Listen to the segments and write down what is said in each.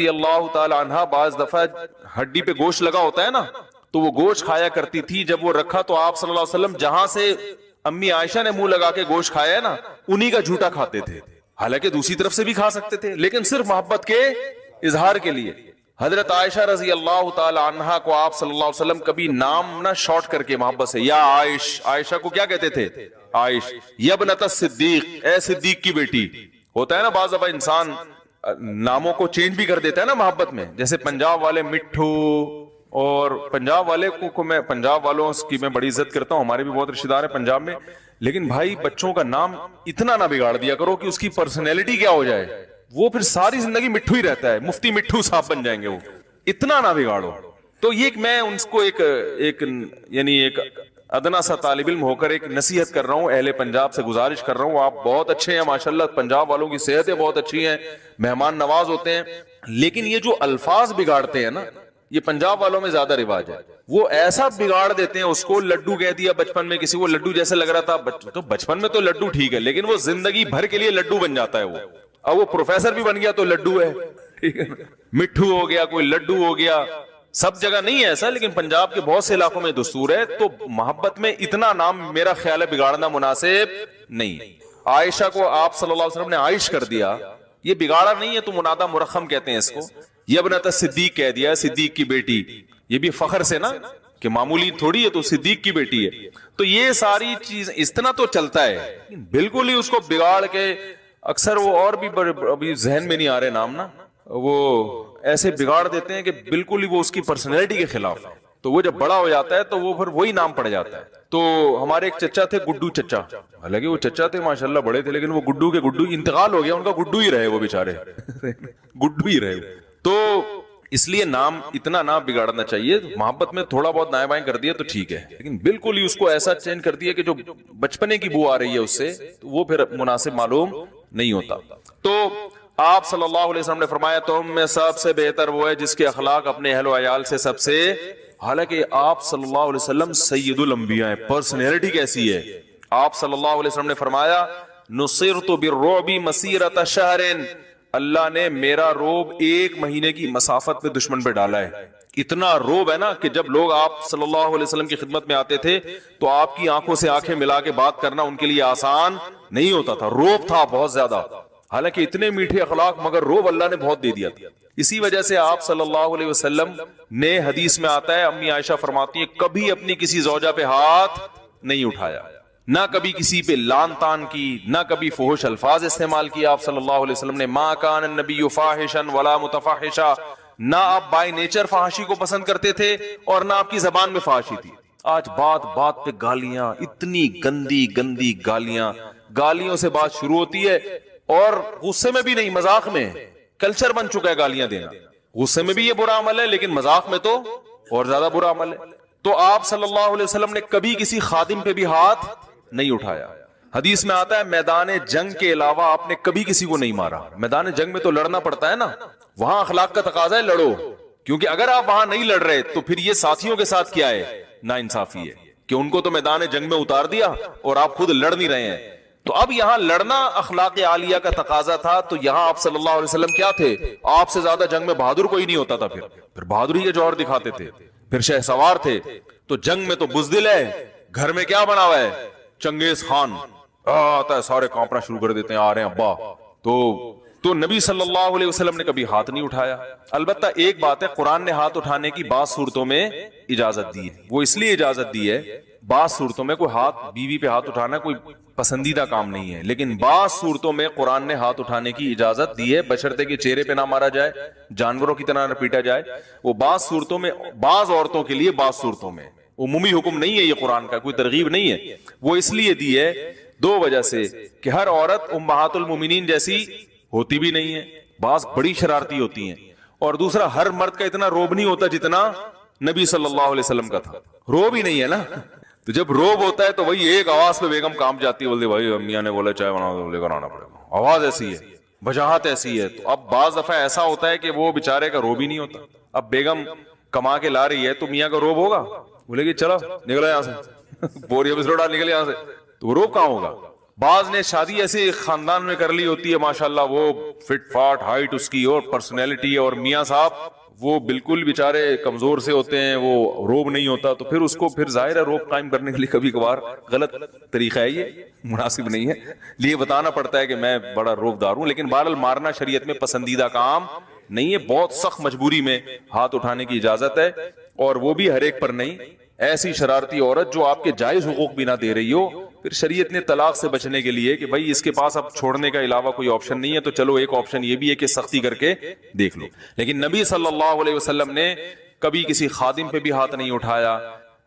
اللہ تعالی عنہا بعض دفعہ ہڈی پہ گوشت لگا ہوتا ہے نا, تو وہ گوشت کھایا کرتی تھی. جب وہ رکھا تو آپ صلی اللہ علیہ وسلم جہاں سے امی عائشہ نے منہ لگا کے گوشت کھایا ہے نا, انہی کا جھوٹا کھاتے تھے. حالانکہ دوسری طرف سے بھی کھا سکتے تھے, لیکن صرف محبت کے اظہار کے لیے. حضرت عائشہ رضی اللہ تعالی عنہا کو آپ صلی اللہ علیہ وسلم کبھی نام نہ شارٹ کر کے محبت سے یا عائش, عائشہ کو کیا کہتے تھے؟ عائش. یبنت الصدیق, اے صدیق کی بیٹی. ہوتا ہے نا بعض دفعہ انسان ناموں کو چینج بھی کر دیتا ہے نا محبت میں, جیسے پنجاب والے مٹھو, اور پنجاب والے کو میں پنجاب والوں کی میں بڑی عزت کرتا ہوں, ہمارے بھی بہت رشتہ دار ہیں پنجاب میں, لیکن بھائی بچوں کا نام اتنا نہ بگاڑ دیا کرو کہ اس کی پرسنالٹی کیا ہو جائے, وہ پھر ساری زندگی مٹھو ہی رہتا ہے, مفتی مٹھو صاحب بن جائیں گے وہ. اتنا نہ بگاڑو. تو یہ میں ان کو ایک یعنی ایک ادنا سا طالب علم ہو کر ایک نصیحت کر رہا ہوں, اہل پنجاب سے گزارش کر رہا ہوں, آپ بہت اچھے ہیں ماشاءاللہ, پنجاب والوں کی صحتیں بہت اچھی ہیں, مہمان نواز ہوتے ہیں, لیکن یہ جو الفاظ بگاڑتے ہیں نا, یہ پنجاب والوں میں زیادہ رواج ہے. وہ ایسا بگاڑ دیتے ہیں اس کو, لڈو کہہ دیا بچپن میں کسی کو, لڈو جیسے لگ رہا تھا, تو بچپن میں تو لڈو ٹھیک ہے, لیکن وہ زندگی بھر کے لیے لڈو بن جاتا ہے وہ. اب وہ پروفیسر بھی بن گیا تو لڈو ہے, ٹھیک ہے, مٹھو ہو گیا, کوئی لڈو ہو گیا. سب جگہ نہیں ہے ایسا, لیکن پنجاب کے بہت سے علاقوں میں دستور ہے. تو محبت میں اتنا نام میرا خیال ہے بگاڑنا مناسب نہیں. عائشہ کو آپ صلی اللہ علیہ وسلم نے عائش کر دیا, یہ بگاڑا نہیں ہے, تو منادہ مرخم کہتے ہیں اس کو. یہ ابنت صدیق کہہ دیا, صدیق کی بیٹی, یہ بھی فخر سے نا کہ معمولی تھوڑی ہے, تو صدیق کی بیٹی ہے. تو یہ ساری چیز اتنا تو چلتا ہے, بالکل ہی اس کو بگاڑ کے, اکثر وہ اور بھی ابھی ذہن میں نہیں آ رہے نام نا, وہ ایسے بگاڑ دیتے ہیں کہ بالکل ہی وہ اس کی پرسنالٹی کے خلاف ہے. تو وہ جب بڑا ہو جاتا ہے تو وہ پھر وہی نام پڑ جاتا ہے. تو ہمارے ایک چچا تھے گڈو چچا, حالانکہ وہ چچا تھے ماشاءاللہ بڑے تھے, لیکن وہ گڈو کے گڈو, انتقال ہو گیا ان کا, گڈو ہی رہے وہ بیچارے, گڈو ہی رہے. تو اس لیے نام اتنا نہ بگاڑنا چاہیے. محبت میں تھوڑا بہت دائیں بائیں کر دیا تو ٹھیک ہے, لیکن بالکل ہی اس کو ایسا چینج کر دیا کہ جو بچپنے کی بو آ رہی ہے اس سے, تو وہ پھر مناسب معلوم نہیں ہوتا. تو آپ صلی اللہ علیہ وسلم نے فرمایا تم میں سب سے بہتر وہ ہے جس کے اخلاق اپنے اہل و عیال سے سب سے, حالانکہ آپ صلی اللہ علیہ وسلم سید الانبیاء ہیں, پرسنالٹی کیسی ہے. آپ صلی اللہ علیہ وسلم نے فرمایا نصرت بالرعب مسیرۃ شہر, اللہ نے میرا روب 1 مہینے کی مسافت پہ دشمن پہ ڈالا ہے. اتنا روب ہے نا کہ جب لوگ آپ صلی اللہ علیہ وسلم کی خدمت میں آتے تھے تو آپ کی آنکھوں سے آنکھیں ملا کے بات کرنا ان کے لیے آسان نہیں ہوتا تھا, روب تھا بہت زیادہ. حالانکہ اتنے میٹھے اخلاق, مگر روب اللہ نے بہت دے دیا. اسی وجہ سے آپ صلی اللہ علیہ وسلم نے, حدیث میں آتا ہے, امی عائشہ فرماتی ہیں, کبھی اپنی کسی زوجہ پہ ہاتھ نہیں اٹھایا, نہ کبھی کسی پہ لان تان کی, نہ کبھی فحش الفاظ استعمال کیا آپ صلی اللہ علیہ وسلم نے. ما کان النبی فاحشا ولا متفحشا, نہ آپ بائی نیچر فحاشی کو پسند کرتے تھے اور نہ آپ کی زبان میں فحاشی تھی. آج بات بات پہ گالیاں, اتنی گندی گندی گالیاں, گالیوں سے بات شروع ہوتی ہے, اور غصے میں بھی نہیں, مذاق میں. کلچر بن چکا ہے گالیاں دینا. غصے میں بھی یہ برا عمل ہے, لیکن مذاق میں تو اور زیادہ برا عمل ہے. تو آپ صلی اللہ علیہ وسلم نے کبھی کسی خادم پہ بھی ہاتھ نہیں اٹھایا. حدیث میں آتا ہے میدان جنگ کے علاوہ آپ نے کبھی کسی کو نہیں مارا. میدان جنگ میں تو لڑنا پڑتا ہے نا, وہاں اخلاق کا تقاضا ہے لڑو, کیونکہ اگر آپ وہاں نہیں لڑ رہے تو پھر یہ ساتھیوں کے ساتھ کیا ہے, ناانصافی ہے, کہ ان کو تو میدان جنگ میں اتار دیا اور آپ خود لڑ نہیں رہے ہیں. تو اب یہاں لڑنا اخلاق عالیہ کا تقاضا تھا, تو یہاں آپ صلی اللہ علیہ وسلم کیا تھے, آپ سے زیادہ جنگ میں بہادر کوئی نہیں ہوتا تھا. پھر بہادری کے جوہر دکھاتے تھے, پھر شہ سوار تھے. تو جنگ میں تو بزدل ہے, گھر میں کیا بنا ہوا ہے, چنگیز خان آتا ہے, سارے کانپنا شروع کر دیتے ہیں, آ رہے ہیں ابا. تو نبی صلی اللہ علیہ وسلم نے کبھی ہاتھ نہیں اٹھایا. البتہ ایک بات ہے, قرآن نے ہاتھ اٹھانے کی بعض صورتوں میں اجازت دی ہے. وہ اس لیے اجازت دی ہے, بعض صورتوں میں کوئی ہاتھ, بیوی پہ ہاتھ اٹھانا کوئی پسندیدہ کام نہیں ہے, لیکن بعض صورتوں میں قرآن نے ہاتھ اٹھانے کی اجازت دی ہے, بشرطے کہ چہرے پہ نہ مارا جائے, جانوروں کی طرح نہ پیٹا جائے. وہ بعض صورتوں میں, بعض عورتوں کے لیے بعض صورتوں میں, عمومی حکم نہیں ہے یہ قرآن کا, کوئی ترغیب نہیں ہے. وہ اس لیے دی ہے 2 وجہ سے, کہ ہر عورت امہات المومنین جیسی ہوتی بھی نہیں ہے, بعض بڑی شرارتی ہوتی ہیں, اور دوسرا ہر مرد کا اتنا روب نہیں ہوتا جتنا نبی صلی اللہ علیہ وسلم کا تھا. روب ہی نہیں ہے نا, تو جب روب ہوتا ہے تو وہی ایک آواز پہ بیگم کام جاتی ہے, بولتے بھائی امیاں نے بولا چائے بنا دو, لے کر آنا پڑے گا, آواز ایسی ہے, وجاہت ایسی ہے. تو اب بعض دفعہ ایسا ہوتا ہے کہ وہ بیچارے کا روب ہی نہیں ہوتا. اب بیگم کما کے لا رہی ہے تو میاں کا روب ہوگا, بولے گی چلو نکلو یہاں سے, بوری بسرو ڈال نکلے یہاں سے, تو وہ روب کہاں ہوگا. بعض نے شادی ایسے خاندان میں کر لی ہوتی ہے ماشاءاللہ، وہ فٹ فاٹ ہائٹ اس کی اور پرسنالٹی، اور میاں صاحب وہ بالکل بیچارے کمزور سے ہوتے ہیں، وہ روب نہیں ہوتا، تو پھر اس کو پھر ظاہر ہے روب قائم کرنے کے لیے کبھی کبھار غلط طریقہ ہے، یہ مناسب نہیں ہے، لیے بتانا پڑتا ہے کہ میں بڑا روب دار ہوں، لیکن بہرحال مارنا شریعت میں پسندیدہ کام نہیں ہے، بہت سخت مجبوری میں ہاتھ اٹھانے کی اجازت ہے، اور وہ بھی ہر ایک پر نہیں۔ ایسی شرارتی عورت جو آپ کے جائز حقوق بھی نہ دے رہی ہو، پھر شریعت نے طلاق سے بچنے کے لیے کہ بھائی اس کے پاس اب چھوڑنے کا علاوہ کوئی آپشن نہیں ہے، تو چلو ایک آپشن یہ بھی ہے کہ سختی کر کے دیکھ لو۔ لیکن نبی صلی اللہ علیہ وسلم نے کبھی کسی خادم پہ بھی ہاتھ نہیں اٹھایا۔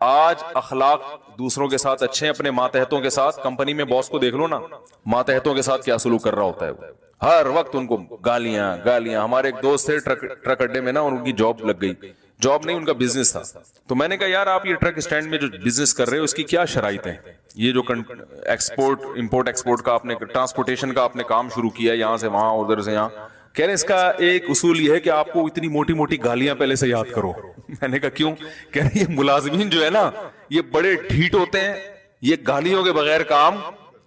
آج اخلاق دوسروں کے ساتھ اچھے ہیں، اپنے ماتحتوں کے ساتھ، کمپنی میں باس کو دیکھ لو نا، ماتحتوں کے ساتھ کیا سلوک کر رہا ہوتا ہے وہ، ہر وقت ان کو گالیاں گالیاں۔ ہمارے ایک دوست تھے ٹرک اڈے میں نا، اور ان کی جاب لگ گئی، جاب نہیں ان کا بزنس تھا، تو میں نے کہا یار آپ یہ ٹرک اسٹینڈ میں جو بزنس کر رہے ہو اس کی کیا شرائط ہیں، یہ جو ایکسپورٹ امپورٹ ایکسپورٹ کا آپ نے ٹرانسپورٹیشن کا آپ نے کام شروع کیا یہاں سے وہاں ادھر سے یہاں، کہہ رہے اس کا ایک اصول یہ ہے کہ آپ کو اتنی موٹی موٹی گالیاں پہلے سے یاد کرو۔ میں نے کہا کیوں؟ کہہ رہے یہ ملازمین جو ہے نا یہ بڑے ڈھیٹ ہوتے ہیں، یہ گالیوں کے بغیر کام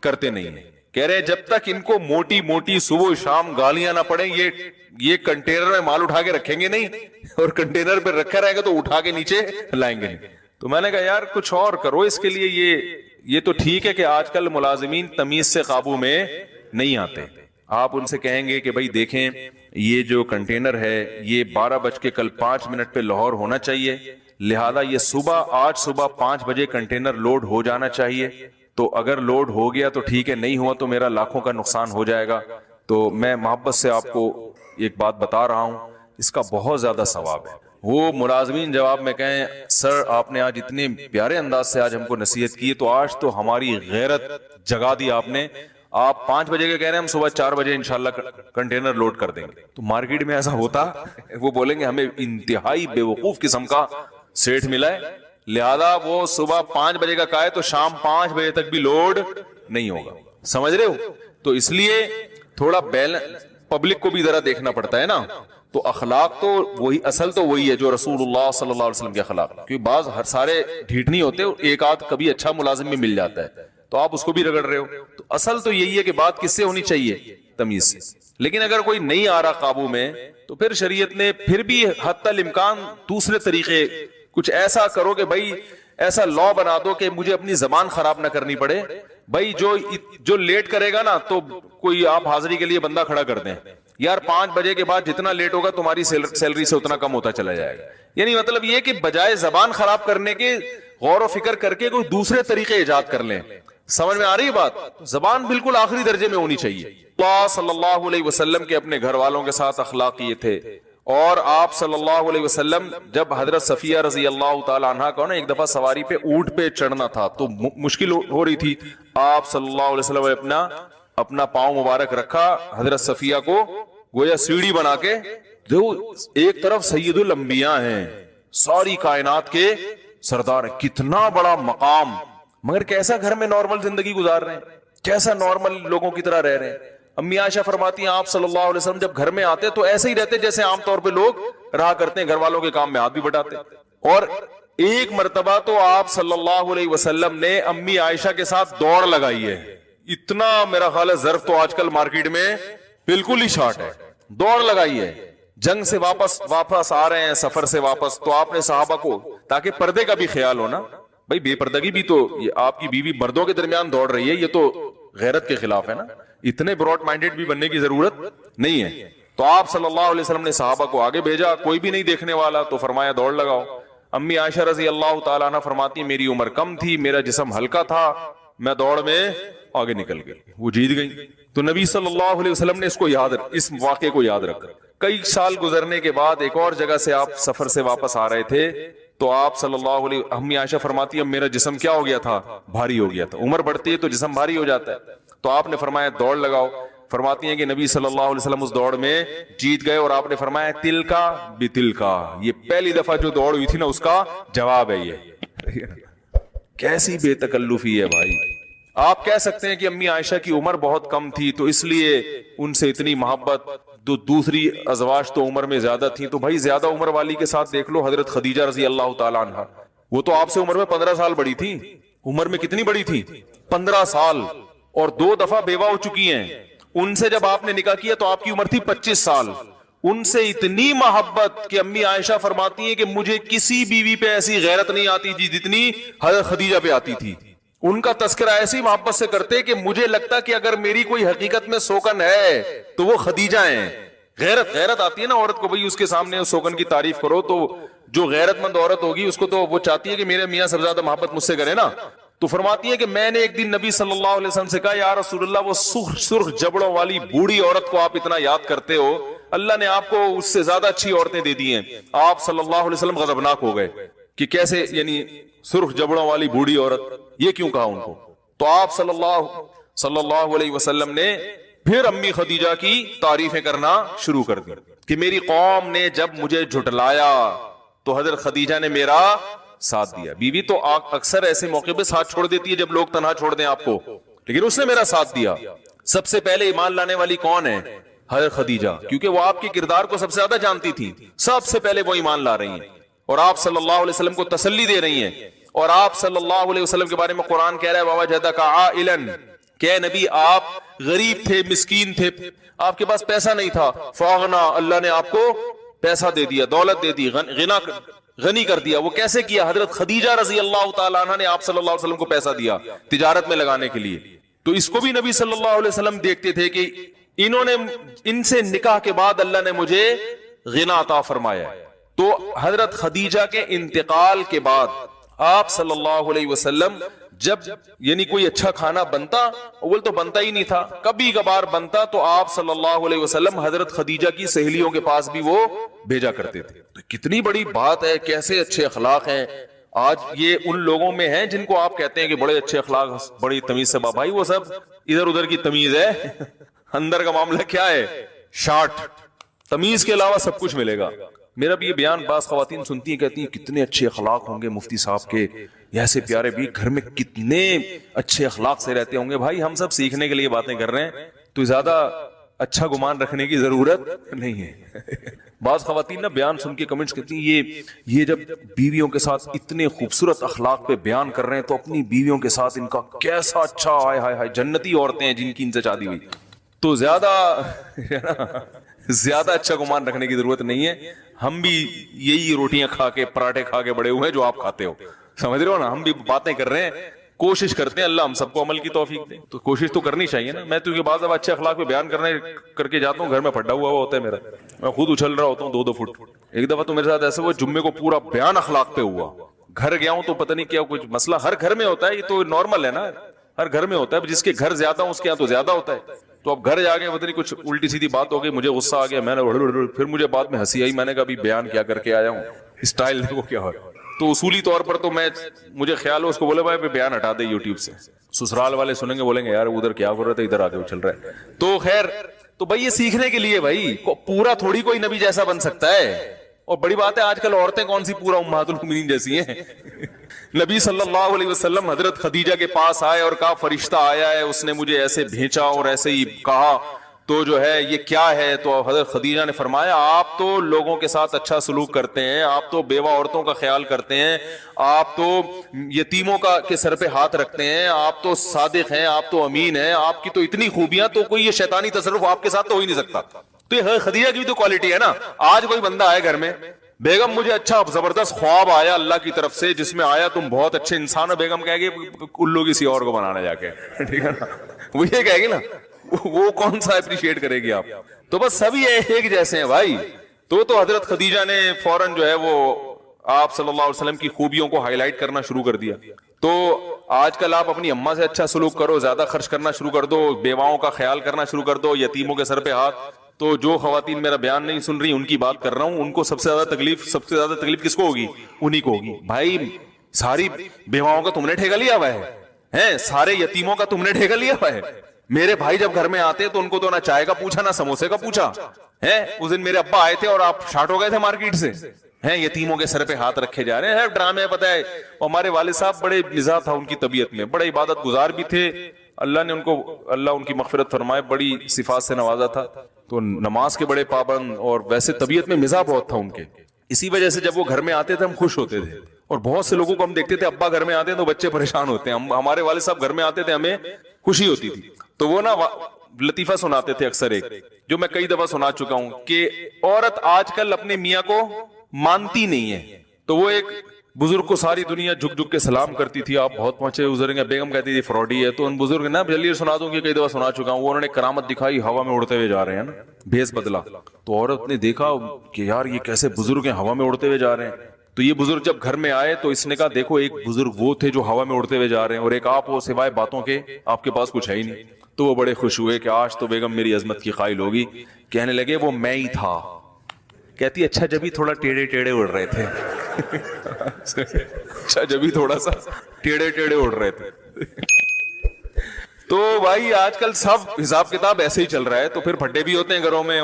کرتے نہیں ہیں۔ کہہ رہے جب تک ان کو موٹی موٹی صبح شام گالیاں نہ پڑیں، یہ کنٹینر میں مال اٹھا کے رکھیں گے نہیں، اور کنٹینر پہ رکھا رہے گا تو اٹھا کے نیچے لائیں گے نہیں۔ تو میں نے کہا یار کچھ اور کرو اس کے لیے، یہ تو ٹھیک ہے کہ آج کل ملازمین تمیز سے قابو میں نہیں آتے، آپ ان سے کہیں گے کہ بھائی دیکھیں یہ جو کنٹینر ہے یہ 12:05 پہ لاہور ہونا چاہیے، لہذا یہ آج صبح 5 بجے کنٹینر لوڈ ہو جانا چاہیے، تو اگر لوڈ ہو گیا تو ٹھیک ہے، نہیں ہوا تو میرا لاکھوں کا نقصان ہو جائے گا۔ تو میں محبت سے آپ کو ایک بات بتا رہا ہوں، اس کا بہت زیادہ ثواب ہے۔ وہ ملازمین جواب میں کہیں سر آپ نے آج اتنے پیارے انداز سے آج ہم کو نصیحت کی، تو آج تو ہماری غیرت جگا دی آپ نے، آپ 5 بجے کے کہہ رہے ہیں، ہم صبح 4 بجے انشاءاللہ کنٹینر لوڈ کر دیں گے۔ تو مارکیٹ میں ایسا ہوتا، وہ بولیں گے ہمیں انتہائی بے وقوف قسم کا سیٹ ملا ہے، لہذا وہ صبح 5 بجے کا کہا ہے تو شام 5 بجے تک بھی لوڈ نہیں ہوگا، سمجھ رہے ہو؟ تو اس لیے تھوڑا پبلک کو بھی ذرا دیکھنا پڑتا ہے نا۔ تو اخلاق تو وہی، اصل تو وہی ہے جو رسول اللہ صلی اللہ علیہ وسلم کے اخلاق، کیونکہ بعض ہر سارے ڈھیٹ نہیں ہوتے، ایک آدھ کبھی اچھا ملازم بھی مل جاتا ہے تو آپ اس کو بھی رگڑ رہے ہو۔ تو اصل تو یہی ہے کہ بات کس سے ہونی چاہیے؟ تمیز سے۔ لیکن اگر کوئی نہیں آ رہا قابو میں تو پھر شریعت نے پھر بھی حتی الامکان دوسرے طریقے، کچھ ایسا کرو کہ بھائی ایسا لا بنا دو کہ مجھے اپنی زبان خراب نہ کرنی پڑے، بھائی جو لیٹ کرے گا نا تو کوئی آپ حاضری کے لیے بندہ کھڑا کر دیں، یار 5 بجے کے بعد جتنا لیٹ ہوگا تمہاری سیلری سے اتنا کم ہوتا چلا جائے گا۔ یعنی مطلب یہ کہ بجائے زبان خراب کرنے کے غور و فکر کر کے کوئی دوسرے طریقے ایجاد کر لیں۔ سمجھ میں آ رہی ہے بات؟ زبان بالکل آخری درجے میں ہونی چاہیے۔ اللہ صلی اللہ علیہ وسلم کے اپنے گھر والوں کے ساتھ اخلاق یہ تھے، اور آپ صلی اللہ علیہ وسلم جب حضرت صفیہ رضی اللہ تعالی عنہ کو نا ایک دفعہ سواری پہ اونٹ پہ چڑھنا تھا تو مشکل ہو رہی تھی، آپ صلی اللہ علیہ وسلم اپنا پاؤں مبارک رکھا، حضرت صفیہ کو گویا سیڑھی بنا کے، ایک طرف سید الانبیاء ہیں، ساری کائنات کے سردار ہیں، کتنا بڑا مقام، مگر کیسا گھر میں نارمل زندگی گزار رہے ہیں، کیسا نارمل لوگوں کی طرح رہ رہے ہیں۔ امی عائشہ فرماتی ہیں آپ صلی اللہ علیہ وسلم جب گھر میں آتے تو ایسے ہی رہتے جیسے عام طور پہ لوگ رہا کرتے ہیں، گھر والوں کے کام میں ہاتھ بھی بٹاتے۔ اور ایک مرتبہ تو آپ صلی اللہ علیہ وسلم نے امی عائشہ کے ساتھ دوڑ لگائی ہے، اتنا میرا خیال ہے ظرف تو آج کل مارکیٹ میں بالکل ہی شارٹ ہے، دوڑ لگائی ہے، جنگ سے واپس آ رہے ہیں، سفر سے واپس، تو آپ نے صحابہ کو، تاکہ پردے کا بھی خیال ہونا، بھائی بے پردگی بھی تو آپ کی بیوی مردوں کے درمیان دوڑ رہی ہے، یہ تو غیرت کے خلاف ہے نا، اتنے براڈ مائنڈیڈ بھی بننے کی ضرورت نہیں ہے۔ تو آپ صلی اللہ علیہ وسلم نے صحابہ کو آگے بھیجا، کوئی بھی نہیں دیکھنے والا، تو فرمایا دوڑ لگاؤ۔ امی عائشہ رضی اللہ تعالیٰ عنہ فرماتی ہیں میری عمر کم تھی، میرا جسم ہلکا تھا، میں دوڑ میں آگے نکل گئی، وہ جیت گئی۔ تو نبی صلی اللہ علیہ وسلم نے اس واقعے کو یاد رکھا۔ کئی سال گزرنے کے بعد ایک اور جگہ سے آپ سفر سے واپس آ رہے تھے تو آپ صلی اللہ علیہ، امی عائشہ فرماتی ہے میرا جسم کیا ہو گیا تھا؟ بھاری ہو گیا تھا، عمر بڑھتی ہے تو جسم بھاری ہو جاتا ہے، تو آپ نے فرمایا دوڑ لگاؤ۔ فرماتی ہیں کہ نبی صلی اللہ علیہ وسلم اس دوڑ میں جیت گئے، اور آپ نے فرمایا تل کا بھی تل کا، یہ پہلی دفعہ جو دوڑ ہوئی تھی نا اس کا جواب ہے یہ۔ کیسی بے تکلفی ہے بھائی۔ آپ کہہ سکتے ہیں کہ امی عائشہ کی عمر بہت کم تھی تو اس لیے ان سے اتنی محبت، دوسری ازواج تو عمر میں زیادہ تھیں، تو بھائی زیادہ عمر والی کے ساتھ دیکھ لو حضرت خدیجہ رضی اللہ تعالیٰ عنہ، وہ تو آپ سے عمر میں 15 سال بڑی تھی، عمر میں کتنی بڑی تھی؟ 15 سال، اور 2 دفعہ بیوہ ہو چکی ہیں. ان سے جب آپ نے نکاح کیا تو آپ کی عمر تھی 25 سال. ان سے اتنی محبت کہ امی عائشہ فرماتی ہیں کہ مجھے کسی بیوی پہ ایسی غیرت نہیں آتی تھی جتنی حضرت خدیجہ پہ آتی تھی. ان کا تذکرہ ایسی محبت سے کرتے کہ مجھے لگتا کہ اگر میری کوئی حقیقت میں سوکن ہے تو وہ خدیجہ ہیں. غیرت آتی ہے نا عورت کو, بھئی اس کے سامنے اس سوکن کی تعریف کرو تو جو غیرت مند عورت ہوگی اس کو تو وہ چاہتی ہے کہ میرے میاں سب سے زیادہ محبت مجھ سے کرے نا. تو فرماتی ہے کہ میں نے ایک دن نبی صلی اللہ علیہ وسلم سے کہا یا رسول اللہ وہ سرخ جبڑوں والی بوڑھی عورت کو آپ اتنا یاد کرتے ہو, اللہ نے آپ کو اس سے زیادہ اچھی عورتیں دے دی ہیں. آپ صلی اللہ علیہ وسلم غضبناک ہو گئے کہ کیسے, یعنی سرخ جبڑوں والی بوڑھی عورت, یہ کیوں کہا ان کو؟ تو آپ صلی اللہ علیہ وسلم نے پھر امی خدیجہ کی تعریفیں کرنا شروع کر دی کہ میری قوم نے جب مجھے جھٹلایا تو حضرت خدیجہ نے میرا ساتھ دیا. بیوی تو اکثر ایسے موقع پہ ساتھ چھوڑ دیتی ہے جب لوگ تنہا چھوڑ دیں آپ کو, لیکن اس نے میرا ساتھ دیا. سب سے پہلے ایمان لانے والی کون ہے؟ حضرت خدیجہ, کیونکہ وہ آپ کے کردار کو سب سے زیادہ جانتی تھی. سب سے پہلے وہ ایمان لا رہی ہیں اور آپ صلی اللہ علیہ وسلم کو تسلی دے رہی ہیں. اور آپ صلی اللہ علیہ وسلم کے بارے میں قرآن کہہ رہا ہے وَوَجَدَكَ عَائِلًا, کہ نبی آپ غریب تھے, مسکین تھے, آپ کے پاس پیسہ نہیں تھا. فَأَغْنَا, اللہ نے آپ کو پیسہ دے دیا, دولت دے دی, غنی کر دیا. وہ کیسے کیا؟ حضرت خدیجہ رضی اللہ تعالیٰ عنہ نے آپ صلی اللہ علیہ وسلم کو پیسہ دیا تجارت میں لگانے کے لیے. تو اس کو بھی نبی صلی اللہ علیہ وسلم دیکھتے تھے کہ انہوں نے, ان سے نکاح کے بعد اللہ نے مجھے غنا عطا فرمایا. تو حضرت خدیجہ کے انتقال کے بعد آپ صلی اللہ علیہ وسلم جب یعنی کوئی اچھا کھانا بنتا, اول تو بنتا ہی نہیں تھا, کبھی کبھار بنتا تو آپ صلی اللہ علیہ وسلم حضرت خدیجہ کی سہیلیوں کے پاس بھی وہ بھیجا کرتے تھے. تو کتنی بڑی بات ہے, کیسے اچھے اخلاق ہیں. آج یہ ان لوگوں میں ہیں جن کو آپ کہتے ہیں کہ بڑے اچھے اخلاق, بڑی تمیز سے, بھائی وہ سب ادھر ادھر کی تمیز ہے, اندر کا معاملہ کیا ہے؟ شارٹ. تمیز کے علاوہ سب کچھ ملے گا. میرا بھی یہ بیان بعض خواتین سنتی ہیں, کہتی ہیں کتنے اچھے اخلاق ہوں گے مفتی صاحب کے, ایسے پیارے بھی گھر میں کتنے اچھے اخلاق سے رہتے ہوں گے. بھائی ہم سب سیکھنے کے لیے باتیں کر رہے ہیں, تو زیادہ اچھا گمان رکھنے کی ضرورت نہیں ہے. بعض خواتین نا بیان سن کے کمنٹس کرتی ہیں یہ جب بیویوں کے ساتھ اتنے خوبصورت اخلاق پہ بیان کر رہے ہیں تو اپنی بیویوں کے ساتھ ان کا کیسا اچھا, ہائے ہائے ہائے, جنتی عورتیں ہیں جن کی ان سے شادی ہوئی. تو زیادہ اچھا گمان رکھنے کی ضرورت نہیں ہے. ہم بھی یہی روٹیاں کھا کے, پراٹھے کھا کے بڑے ہوئے ہیں جو آپ کھاتے ہو, سمجھ رہے ہو نا. ہم بھی باتیں کر رہے ہیں, کوشش کرتے ہیں اللہ ہم سب کو عمل کی توفیق دے. تو کوشش تو کرنی چاہیے نا. میں تو بعض اچھے اخلاق پہ بیان کر کے جاتا ہوں, گھر میں پھٹا ہوا ہوتا ہے میرا, میں خود اچھل رہا ہوتا ہوں 2-2 فٹ. ایک دفعہ تو میرے ساتھ ایسا ہوا, جمعے کو پورا بیان اخلاق پہ ہوا, گھر گیا ہوں تو پتہ نہیں کیا کچھ مسئلہ, ہر گھر میں ہوتا ہے, یہ تو نارمل ہے نا, ہر گھر میں ہوتا ہے. جس کے گھر زیادہ ہوں اس کے یہاں تو زیادہ ہوتا ہے. تو اب گھر جا کے پتہ نہیں کچھ الٹی سیدھی بات ہو گئی, مجھے غصہ آ گیا, میں نے پھر مجھے بعد میں ہنسی آئی, میں نے کہا ابھی بیان کیا کر کے آیا ہوں, اسٹائل دیکھو کیا ہو. تو اصولی طور پر تو مجھے خیال ہو اس کو بولے بھائی بیان ہٹا دے یوٹیوب سے, سسرال والے سنیں گے بولیں گے یار ادھر کیا کر رہے تھے, ادھر آ کے چل رہا ہے. تو خیر, تو بھائی یہ سیکھنے کے لیے, بھائی پورا تھوڑی کوئی نبی جیسا بن سکتا ہے. اور بڑی بات ہے آج کل عورتیں کون سی پورا امہات المومنین جیسی ہیں. نبی صلی اللہ علیہ وسلم حضرت خدیجہ کے پاس آئے اور کہا فرشتہ آیا ہے, اس نے مجھے ایسے بھیجا اور ایسے ہی کہا, تو جو ہے یہ کیا ہے؟ تو حضرت خدیجہ نے فرمایا آپ تو لوگوں کے ساتھ اچھا سلوک کرتے ہیں, آپ تو بیوہ عورتوں کا خیال کرتے ہیں, آپ تو یتیموں کے سر پہ ہاتھ رکھتے ہیں, آپ تو صادق ہیں, آپ تو امین ہیں, آپ کی تو اتنی خوبیاں, تو کوئی یہ شیطانی تصرف آپ کے ساتھ تو ہو ہی نہیں سکتا. تو یہ خدیجہ کی بھی تو کوالٹی ہے نا. آج کوئی بندہ آئے گھر میں, بیگم مجھے اچھا زبردست خواب آیا اللہ کی طرف سے جس میں آیا تم بہت اچھے انسان ہو, بیگم کہے گی الو کسی اور کو بنانا جا کے, ٹھیک ہے نا, وہ یہ کہے گی نا, وہ کون سا اپریشیٹ کرے گی آپ. تو بس سبھی ایک جیسے ہیں بھائی. تو حضرت خدیجہ نے فوراً جو ہے وہ آپ صلی اللہ علیہ وسلم کی خوبیوں کو ہائی لائٹ کرنا شروع کر دیا. تو آج کل آپ اپنی اماں سے اچھا سلوک کرو, زیادہ خرچ کرنا شروع کر دو, بیواؤں کا خیال کرنا شروع کر دو, یتیموں کے سر پہ ہاتھ. تو جو خواتین میرا بیان نہیں سن رہی ان کی بات کر رہا ہوں, ان کو سب سے زیادہ تکلیف کس کو ہوگی؟ انہی کو ہوگی. بھائی ساری بیواؤں کا تم نے ٹھیکہ لیا ہوا ہے, سارے یتیموں کا تم نے ٹھیکہ لیا ہوا ہے. میرے بھائی جب گھر میں آتے تو ان کو تو نہ چائے کا پوچھا نہ سموسے کا پوچھا ہے. اس دن میرے ابا آئے تھے اور آپ شارٹ ہو گئے تھے مارکیٹ سے, ہیں یتیموں کے سر پہ ہاتھ رکھے جا رہے ہیں, ڈرامے پتہ ہے. ہمارے والد صاحب بڑے مزاج تھا ان کی طبیعت میں, بڑے عبادت گزار بھی تھے, اللہ ان کی مغفرت فرمائے, بڑی صفات سے نوازا تھا. تو نماز کے بڑے پابند, اور ویسے طبیعت میں مزاج بہت تھا ان کے. اسی وجہ سے جب وہ گھر میں آتے تھے ہم خوش ہوتے تھے, اور بہت سے لوگوں کو ہم دیکھتے تھے ابا گھر میں آتے ہیں تو بچے پریشان ہوتے ہیں. ہمارے والد صاحب گھر میں آتے تھے ہمیں خوشی ہوتی تھی. تو وہ نا لطیفہ سناتے تھے اکثر ایک, جو میں کئی دفعہ سنا چکا ہوں, کہ عورت آج کل اپنے میاں کو مانتی نہیں ہے. تو وہ ایک بزرگ کو ساری دنیا جھک جھک کے سلام کرتی تھی, آپ بہت پہنچے گزرے. بیگم کہتی تھی فراڈی ہے. تو ان بزرگ نا جلدی سنا دوں کہ کئی دفعہ سنا چکا ہوں, وہ انہوں نے کرامت دکھائی, ہوا میں اڑتے ہوئے جا رہے ہیں نا, بھیس بدلا. تو عورت نے دیکھا کہ یار یہ کیسے بزرگ ہیں, ہوا میں اڑتے ہوئے جا رہے ہیں. تو یہ بزرگ جب گھر میں آئے تو اس نے کہا دیکھو ایک بزرگ وہ تھے جو ہوا میں اڑتے ہوئے جا رہے ہیں, اور ایک آپ, وہ سوائے باتوں کے آپ کے پاس کچھ ہے ہی نہیں. تو وہ بڑے خوش ہوئے کہ آج تو بیگم میری عظمت کی قائل ہوگی. کہنے لگے وہ میں ہی تھا. کہتی اچھا جب ہی تھوڑا ٹیڑے ٹیڑے اڑ رہے تھے. اچھا جب ہی تھوڑا سا ٹیڑے ٹیڑے اڑ رہے تھے. تو بھائی آج کل سب حساب کتاب ایسے ہی چل رہا ہے. تو پھر پھڈے بھی ہوتے ہیں گھروں میں,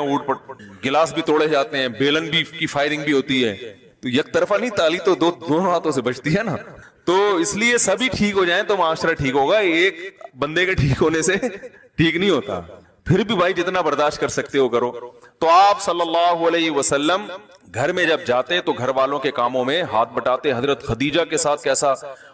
گلاس بھی توڑے جاتے ہیں, بیلن بھی کی فائرنگ بھی ہوتی ہے. تو یک طرفہ نہیں, تالی تو دونوں ہاتھوں سے بجتی ہے نا. تو اس لیے سبھی ٹھیک ہو جائیں تو معاشرہ ٹھیک ہوگا. ایک بندے کے ٹھیک ہونے سے ٹھیک نہیں ہوتا. پھر بھی بھائی جتنا برداشت کر سکتے ہو کرو. تو آپ صلی اللہ علیہ وسلم گھر میں جب جاتے تو گھر والوں کے کاموں میں ہاتھ بٹاتے. حضرت خدیجہ کے ساتھ کیسا.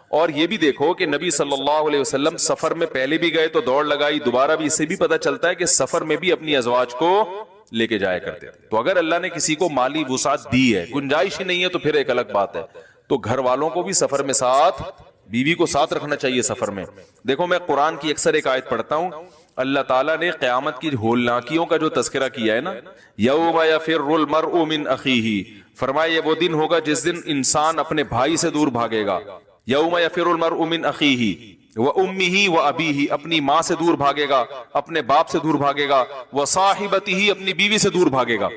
اور یہ بھی دیکھو کہ نبی صلی اللہ علیہ وسلم سفر میں پہلے بھی گئے تو دوڑ لگائی, دوبارہ بھی. اس سے بھی پتہ چلتا ہے کہ سفر میں بھی اپنی ازواج کو لے کے جایا کرتے تھے. تو اگر اللہ نے کسی کو مالی وسعت دی ہے, گنجائش ہی نہیں ہے, تو پھر ایک الگ بات ہے. تو گھر والوں کو بھی سفر میں ساتھ, بیوی کو ساتھ رکھنا چاہیے سفر میں. دیکھو میں قرآن کی اکثر ایک آیت پڑھتا ہوں, اللہ تعالیٰ نے قیامت کی ہولناکیوں کا جو تذکرہ کیا ہے نا, یوم یفر المرء من اخیہ, فرمایا یہ وہ دن ہوگا جس دن انسان اپنے بھائی سے دور بھاگے گا. یوم یفر المرء من اخیہ وامہ وابیہ, اپنی ماں سے دور بھاگے گا, اپنے باپ سے دور بھاگے گا, وصاحبتہ, اپنی بیوی سے دور بھاگے گا.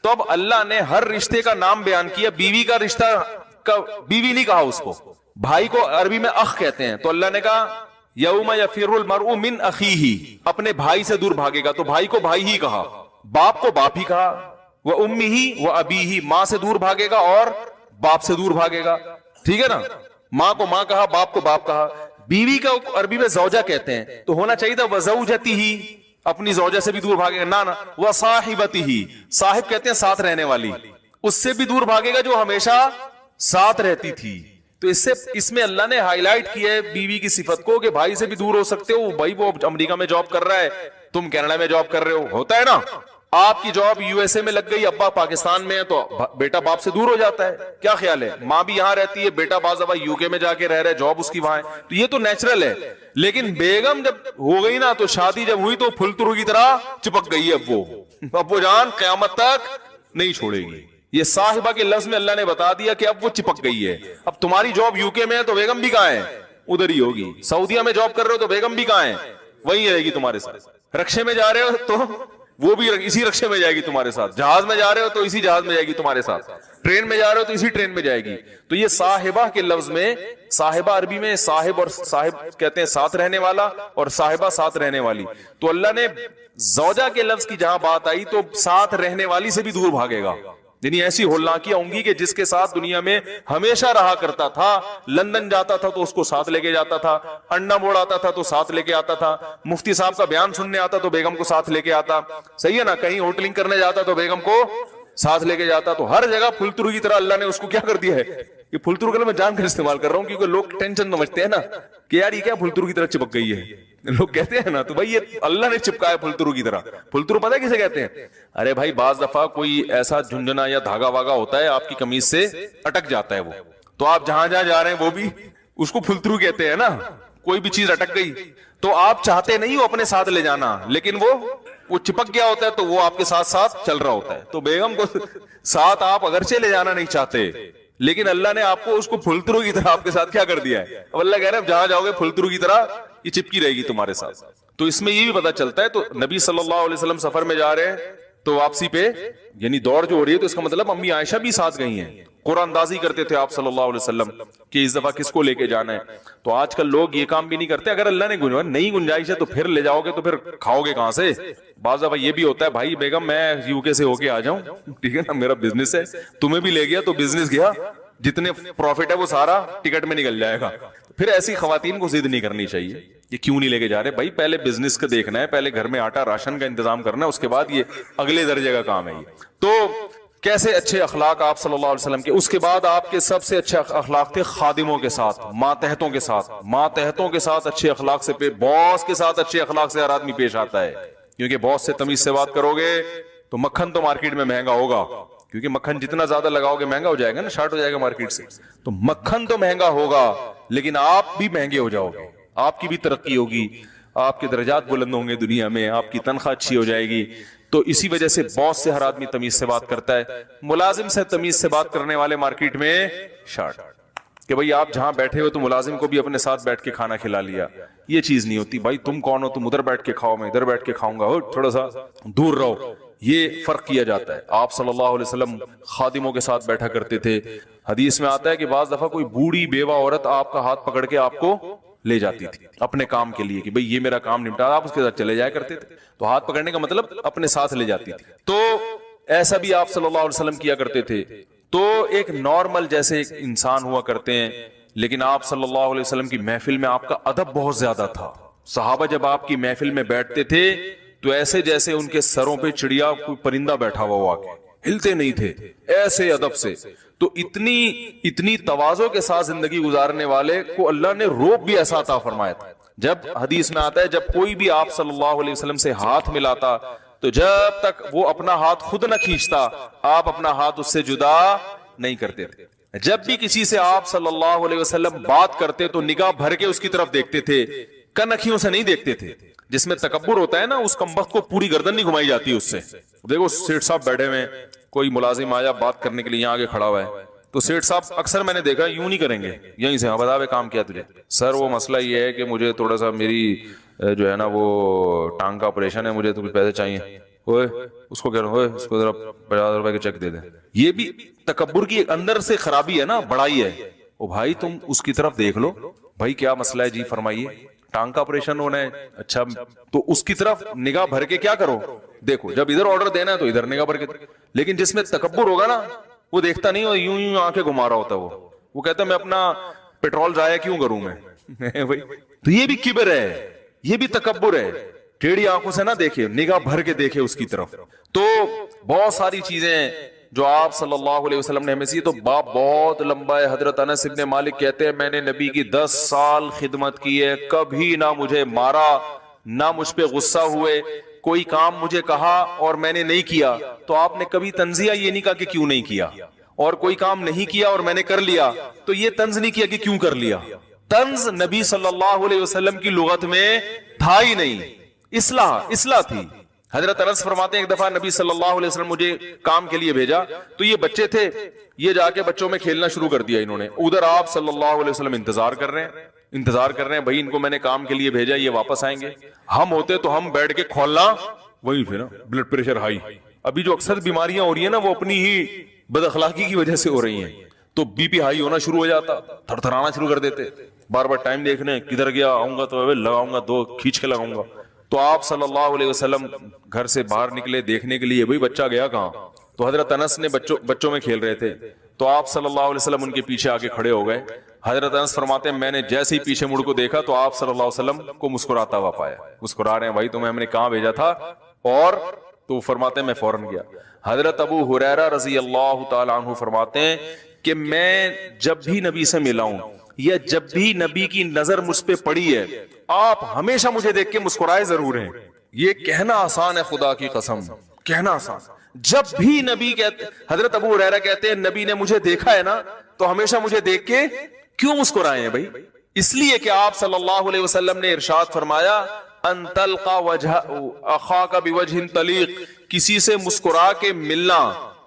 تو اب اللہ نے ہر رشتے کا نام بیان کیا, بیوی کا رشتہ کا بیوی نہیں کہا اس کو. بھائی کو عربی میں اخ کہتے ہیں. تو اللہ نے کہا یوم یفر المرء من اخیہ, اپنے بھائی سے دور بھاگے گا. تو بھائی کو بھائی ہی کہا, باپ کو باپ ہی کہا. وامہ وابیہ, ماں سے دور بھاگے گا اور باپ سے دور بھاگے گا. ٹھیک ہے نا, ماں کو ماں کہا, باپ کو باپ کہا. بیوی کا عربی میں زوجہ کہتے ہیں. تو ہونا چاہیے تھا وزوجتہ, اپنی زوجہ سے بھی دور بھاگے گا. نہ وصاحبتہ, صاحب کہتے ہیں ساتھ رہنے والی, اس سے بھی دور بھاگے گا جو ہمیشہ ساتھ رہتی تھی. تو اس میں اللہ نے ہائی لائٹ کیا ہے بیوی کی صفت کو کہ بھائی سے بھی دور ہو سکتے ہو. بھائی وہ امریکہ میں جاب کر رہا ہے, تم کینیڈا میں جاب کر رہے ہو, ہوتا ہے نا. آپ کی جاب یو ایس اے میں لگ گئی, ابا پاکستان میں ہے, تو بیٹا باپ سے دور ہو جاتا ہے. کیا خیال ہے, ماں بھی یہاں رہتی ہے, بیٹا بعض دفعہ یو کے میں جا کے رہ رہا ہے, جاب اس کی وہاں ہے. تو یہ تو نیچرل ہے. لیکن بیگم جب ہو گئی نا, تو شادی جب ہوئی تو پھلترو کی طرح چپک گئی ہے. اب وہ جان قیامت تک نہیں چھوڑے گی. یہ صاحبہ کے لفظ میں اللہ نے بتا دیا کہ اب وہ چپک گئی ہے. اب تمہاری جاب یو کے میں ہے تو بیگم بھی کہاں ہے, ادھر ہی ہوگی. سعودیہ میں جاب کر رہے ہو تو بیگم بھی کہاں ہے, وہیں رہے گی تمہارے ساتھ. رکشے میں جا رہے ہو تو وہ بھی اسی رکشے میں جائے گی تمہارے ساتھ. جہاز میں جا رہے ہو تو اسی جہاز میں جائے گی تمہارے ساتھ. ٹرین میں جا رہے ہو تو اسی ٹرین میں جائے گی. تو یہ صاحبہ کے لفظ میں, صاحبہ عربی میں صاحب اور صاحب کہتے ہیں ساتھ رہنے والا, اور صاحبہ ساتھ رہنے والی. تو اللہ نے زوجہ کے لفظ کی جہاں بات آئی تو ساتھ رہنے والی سے بھی دور بھاگے گا. یعنی ایسی ہولناکیاں ہوں گی کہ جس کے ساتھ دنیا میں ہمیشہ رہا کرتا تھا. لندن جاتا تھا تو اس کو ساتھ لے کے جاتا تھا, انڈا موڑ آتا تھا تو ساتھ لے کے آتا تھا, مفتی صاحب کا بیان سننے آتا تو بیگم کو ساتھ لے کے آتا. صحیح ہے نا, کہیں ہوٹلنگ کرنے جاتا تو بیگم کو ساتھ لے کے جاتا. تو ہر جگہ پھلترو کی طرح اللہ نے اس کو کیا کر دیا ہے. یہ پھلترو کا میں جان کر استعمال کر رہا ہوں کیونکہ لوگ ٹینشن سمجھتے ہیں نا کہ یار یہ کیا پھلترو کی طرح چپک گئی ہے, لوگ کہتے ہیں نا. تو بھائی یہ اللہ نے چپکایا پھلترو کی طرح. پھلترو پتہ ہے کسے کہتے ہیں؟ ارے بھائی بعض دفعہ کوئی ایسا جھنجھنا یا دھاگا واگا ہوتا ہے آپ کی قمیض سے اٹک جاتا ہے وہ, تو آپ جہاں جہاں جا رہے ہیں وہ بھی اس کو پھلترو کہتے ہیں نا. کوئی بھی چیز اٹک گئی تو آپ چاہتے نہیں ہو اپنے ساتھ لے جانا, لیکن وہ چپک گیا ہوتا ہے تو وہ آپ کے ساتھ ساتھ چل رہا ہوتا ہے. تو بیگم کو ساتھ آپ اگرچہ لے جانا نہیں چاہتے, لیکن اللہ نے آپ کو اس کو پھلترو کی طرح آپ کے ساتھ کیا کر دیا ہے. اب اللہ کہہ رہے ہیں جہاں جاؤ گے پھلترو کی طرح یہ چپکی رہے گی تمہارے ساتھ. تو اس میں یہ بھی پتا چلتا ہے. تو نبی صلی اللہ علیہ وسلم سفر میں جا رہے ہیں تو واپسی پہ یعنی دوڑ جو ہو رہی ہے, تو اس کا مطلب امی عائشہ بھی ساتھ گئی ہیں. قرآن اندازی کرتے تھے آپ صلی اللہ علیہ وسلم کہ اس دفعہ کس کو لے کے جانا ہے. تو آج کل لوگ یہ کام بھی نہیں کرتے. اگر اللہ نے نہیں گنجائش ہے تو پھر لے جاؤ گے تو پھر کھاؤ گے کہاں سے. بعض دفعہ یہ بھی ہوتا ہے بھائی بیگم میں یو کے سے ہو کے آ جاؤں, ٹھیک ہے نا, میرا بزنس ہے, تمہیں بھی لے گیا تو بزنس گیا, جتنے پروفٹ ہے وہ سارا ٹکٹ میں نکل جائے گا. پھر ایسی خواتین کو ضد نہیں کرنی چاہیے یہ کیوں نہیں لے کے جا رہے. بھائی پہلے بزنس کا دیکھنا ہے, پہلے گھر میں آٹا راشن کا انتظام کرنا ہے, اس کے بعد یہ اگلے درجے کا کام ہے. یہ تو کیسے اچھے اخلاق آپ صلی اللہ علیہ وسلم کے. اس کے بعد آپ کے سب سے اچھے اخلاق تھے خادموں کے ساتھ, ماتحتوں کے ساتھ. ماتحتوں کے ساتھ اچھے اخلاق سے, باس کے ساتھ اچھے اخلاق سے ہر آدمی پیش آتا ہے, کیونکہ باس سے تمیز سے بات کرو گے تو مکھن تو مارکیٹ میں مہنگا ہوگا, کیونکہ مکھن جتنا زیادہ لگاؤ گے مہنگا ہو جائے گا نا, شارٹ ہو جائے گا مارکیٹ سے. تو مکھن تو مہنگا ہوگا لیکن آپ بھی مہنگے ہو جاؤ گے, آپ کی بھی ترقی ہوگی, آپ کے درجات بلند ہوں گے دنیا میں, آپ کی تنخواہ اچھی ہو جائے گی. تو اسی وجہ سے باس سے ہر آدمی تمیز سے بات کرتا ہے, ملازم سے تمیز سے بات کرنے والے مارکیٹ میں شارٹ, کہ بھئی آپ جہاں بیٹھے ہو تو ملازم کو بھی اپنے ساتھ بیٹھ کے کھانا کھلا لیا. یہ چیز نہیں ہوتی, بھائی تم کون ہو, تم ادھر بیٹھ کے کھاؤ, میں ادھر بیٹھ کے کھاؤں گا, تھوڑا سا دور رہو. یہ فرق کیا جاتا ہے. آپ صلی اللہ علیہ وسلم خادموں کے ساتھ بیٹھا کرتے تھے. حدیث میں آتا ہے کہ بعض دفعہ کوئی بوڑھی بیوہ عورت آپ کا ہاتھ پکڑ کے آپ کو لے جاتی تھی اپنے کام کے لیے, کہ بھئی یہ میرا کام نمٹا, آپ اس کے ساتھ چلے جایا کرتے تھے. تو ہاتھ پکڑنے کا مطلب اپنے ساتھ لے جاتی تھی. تو ایسا بھی آپ صلی اللہ علیہ وسلم کیا کرتے تھے. تو ایک نارمل جیسے ایک انسان ہوا کرتے ہیں, لیکن آپ صلی اللہ علیہ وسلم کی محفل میں آپ کا ادب بہت زیادہ تھا. صحابہ جب آپ کی محفل میں بیٹھتے تھے تو ایسے جیسے ان کے سروں پہ چڑیا کوئی پرندہ بیٹھا ہوا ہوا کے, ہلتے نہیں تھے, ایسے ادب سے. تو اتنی تواضع کے ساتھ زندگی گزارنے والے کو اللہ نے روب بھی ایسا عطا فرمایا تھا. جب حدیث میں آتا ہے جب کوئی بھی آپ صلی اللہ علیہ وسلم سے ہاتھ ملاتا تو جب تک وہ اپنا ہاتھ خود نہ کھینچتا آپ اپنا ہاتھ اس سے جدا نہیں کرتے تھے. جب بھی کسی سے آپ صلی اللہ علیہ وسلم بات کرتے تو نگاہ بھر کے اس کی طرف دیکھتے تھے, کنکھیوں سے نہیں دیکھتے تھے. جس میں تکبر ہوتا ہے نا, اس کمبخت کو پوری گردن نہیں گھمائی جاتی اس سے. دیکھو سیٹ صاحب بیٹھے ہوئے, کوئی ملازم آیا بات کرنے کے لیے یہاں آگے کھڑا ہوا ہے, تو سیٹ صاحب اکثر میں نے دیکھا یوں نہیں کریں گے, یہیں سے بتا بے کام کیا تجھے, سر وہ مسئلہ یہ ہے کہ مجھے تھوڑا سا میری جو ہے نا وہ ٹانگ کا آپریشن ہے, مجھے تو کچھ پیسے چاہیے, اوے اس کو کہہ رہا ہوں اس کو ذرا 50,000 روپے کے چیک دے دیں. یہ بھی تکبر کی اندر سے خرابی ہے نا, بڑائی ہے. او بھائی تم اس کی طرف دیکھ لو, بھائی کیا مسئلہ ہے جی فرمائیے, ٹانگ کا آپریشن ہونا ہے, اچھا تو اس کی طرف نگاہ بھر کے کیا کرو, دیکھو جب ادھر آرڈر دینا ہے تو ادھر نگاہ بھر کے. لیکن جس میں تکبر ہوگا نا وہ دیکھتا نہیں, اور یوں یوں آنکھیں گھما رہا ہوتا, وہ کہتا ہے میں اپنا پیٹرول ضائع کیوں کروں میں. تو یہ بھی کبر ہے, یہ بھی تکبر ہے. ٹیڑھی آنکھوں سے نہ دیکھے, نگاہ بھر کے دیکھے اس کی طرف. تو بہت ساری چیزیں جو آپ صلی اللہ علیہ وسلم نے ہمیں سی. تو باپ بہت لمبا ہے. حضرت انس ابن مالک کہتے ہیں میں نے نبی کی 10 سال خدمت کی ہے, کبھی نہ مجھے مارا نہ مجھ پہ غصہ ہوئے. کوئی کام مجھے کہا اور میں نے نہیں کیا تو آپ نے کبھی تنزیہ یہ نہیں کہا کہ کیوں نہیں کیا, اور کوئی کام نہیں کیا اور میں نے کر لیا تو یہ طنز نہیں کیا کہ کیوں کر لیا. طنز نبی صلی اللہ علیہ وسلم کی لغت میں تھا ہی نہیں, اصلاح تھی. حضرت انس فرماتے ہیں ایک دفعہ نبی صلی اللہ علیہ وسلم مجھے کام کے لیے بھیجا, تو یہ بچے تھے, یہ جا کے بچوں میں کھیلنا شروع کر دیا انہوں نے. ادھر آپ صلی اللہ علیہ وسلم انتظار کر رہے ہیں بھائی ان کو میں نے کام کے لیے بھیجا, یہ واپس آئیں گے. ہم ہوتے تو ہم بیٹھ کے کھولنا وہی پھر بلڈ پریشر ہائی. ابھی جو اکثر بیماریاں ہو رہی ہیں نا وہ اپنی ہی بد اخلاقی کی وجہ سے ہو رہی ہیں. تو بی پی ہائی ہونا شروع ہو جاتا, تھر تھرانا شروع کر دیتے, بار بار ٹائم دیکھنے کدھر گیا, آؤں گا تو لگاؤں گا 2 کھینچ کے لگاؤں گا. تو آپ صلی اللہ علیہ وسلم گھر سے باہر نکلے دیکھنے کے لیے, بھئی بچہ گیا کہاں. تو حضرت انس نے بچوں میں کھیل رہے تھے, تو آپ صلی اللہ علیہ وسلم ان کے پیچھے آگے کھڑے ہو گئے. حضرت انس فرماتے ہیں میں نے جیسے ہی پیچھے مڑ کو دیکھا تو آپ صلی اللہ علیہ وسلم کو مسکراتا ہوا پایا. مسکرا رہے ہیں, بھائی تمہیں ہم نے کہاں بھیجا تھا, اور تو فرماتے ہیں میں فوراً گیا. حضرت ابو ہریرہ رضی اللہ تعالی عنہ فرماتے ہیں کہ میں جب بھی نبی سے ملا ہوں یا جب بھی نبی کی نظر مجھ پہ پڑی ہے آپ ہمیشہ مجھے دیکھ کے مسکرائے ضرور ہیں. یہ کہنا آسان ہے, خدا کی قسم کہنا آسان. جب بھی نبی کہتے, حضرت ابو ہریرہ کہتے ہیں نبی نے مجھے دیکھا ہے نا تو ہمیشہ مجھے دیکھ کے کیوں مسکرائے ہیں بھائی, اس لیے کہ آپ صلی اللہ علیہ وسلم نے ارشاد فرمایا ان تلقى وجه اخاك بوجه طلیق, کسی سے مسکرا کے ملنا,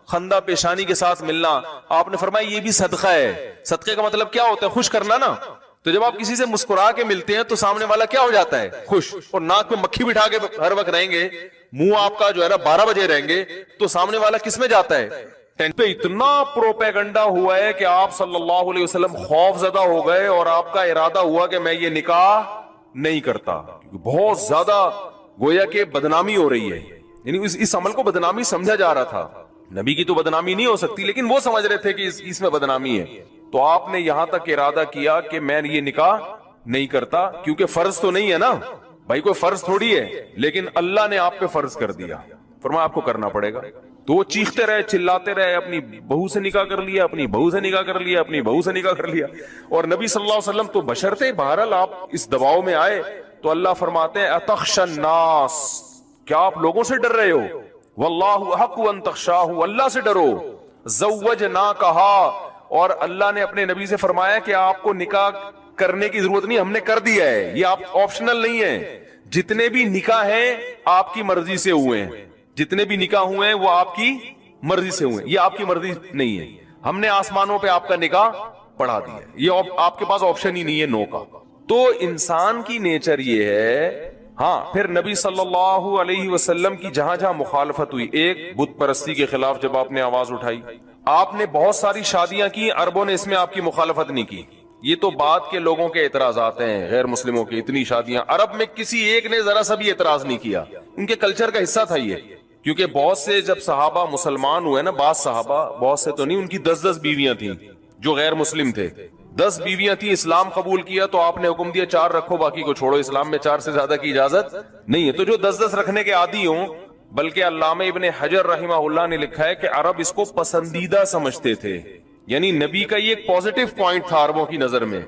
خندہ پیشانی کے ساتھ ملنا. آپ نے فرمایا یہ بھی صدقہ ہے. صدقے کا مطلب کیا ہوتا ہے, خوش کرنا نا. تو جب آپ کسی سے مسکرا کے ملتے ہیں تو سامنے والا کیا ہو جاتا ہے, خوش. اور ناک میں مکھی بٹھا کے ہر وقت رہیں گے, منہ آپ کا جو ہے نا 12 بجے رہیں گے, تو سامنے والا کس میں جاتا ہے, پہ اتنا پروپیگنڈا ہوا ہے کہ آپ صلی اللہ علیہ وسلم خوف زدہ ہو گئے اور آپ کا ارادہ ہوا کہ میں یہ نکاح نہیں کرتا. بہت زیادہ گویا کہ بدنامی ہو رہی ہے, یعنی اس عمل کو بدنامی سمجھا جا رہا تھا. نبی کی تو بدنامی نہیں ہو سکتی, لیکن وہ سمجھ رہے تھے کہ اس میں بدنامی ہے. تو آپ نے یہاں تک ارادہ کیا کہ میں یہ نکاح نہیں کرتا, کیونکہ فرض تو نہیں ہے نا بھائی, کوئی فرض تھوڑی ہے, لیکن اللہ نے آپ پہ فرض کر دیا, فرمایا آپ کو کرنا پڑے گا. تو وہ چیختے رہے چلاتے رہے اپنی بہو سے نکاح کر لیا, اپنی بہو سے نکاح کر لیا, اپنی بہو سے نکاح کر لیا. اور نبی صلی اللہ علیہ وسلم تو بشر تھے, بہرحال آپ اس دباؤ میں آئے تو اللہ فرماتے ہیں اتخشى الناس, کیا آپ لوگوں سے ڈر رہے ہو؟ واللہ احق ان تخشاہ, اللہ سے ڈرو. زوجناکہا, اور اللہ نے اپنے نبی سے فرمایا کہ آپ کو نکاح کرنے کی ضرورت نہیں, ہم نے کر دیا ہے, یہ آپ آپشنل نہیں ہے. جتنے بھی نکاح ہیں آپ کی مرضی سے ہوئے ہیں, جتنے بھی نکاح ہوئے ہیں وہ آپ کی مرضی سے ہوئے ہیں, یہ آپ کی مرضی نہیں ہے. ہم نے آسمانوں پہ آپ کا نکاح پڑھا دیا ہے, یہ آپ کے پاس آپشن ہی نہیں ہے نو کا. تو انسان کی نیچر یہ ہے. ہاں پھر نبی صلی اللہ علیہ وسلم کی جہاں جہاں مخالفت ہوئی, ایک بت پرستی کے خلاف جب آپ نے آواز اٹھائی, آپ نے بہت ساری شادیاں کی, عربوں نے اس میں آپ کی مخالفت نہیں کی. یہ تو بعد کے لوگوں کے اعتراضات ہیں, غیر مسلموں کی اتنی شادیاں, عرب میں کسی ایک نے ذرا سا بھی اعتراض نہیں کیا, ان کے کلچر کا حصہ تھا یہ. کیونکہ بہت سے جب صحابہ مسلمان ہوئے نا, بعض صحابہ, بہت سے تو نہیں, ان کی 10 بیویاں تھیں جو غیر مسلم تھے, 10 بیویاں تھیں. اسلام قبول کیا تو آپ نے حکم دیا 4 رکھو, باقی کو چھوڑو, اسلام میں 4 سے زیادہ کی اجازت نہیں ہے. تو جو 10 رکھنے کے عادی ہوں, بلکہ علامہ ابن حجر رحمہ اللہ نے لکھا ہے کہ عرب اس کو پسندیدہ سمجھتے تھے. یعنی نبی کا یہ ایک پازیٹو پوائنٹ تھا عربوں کی نظر میں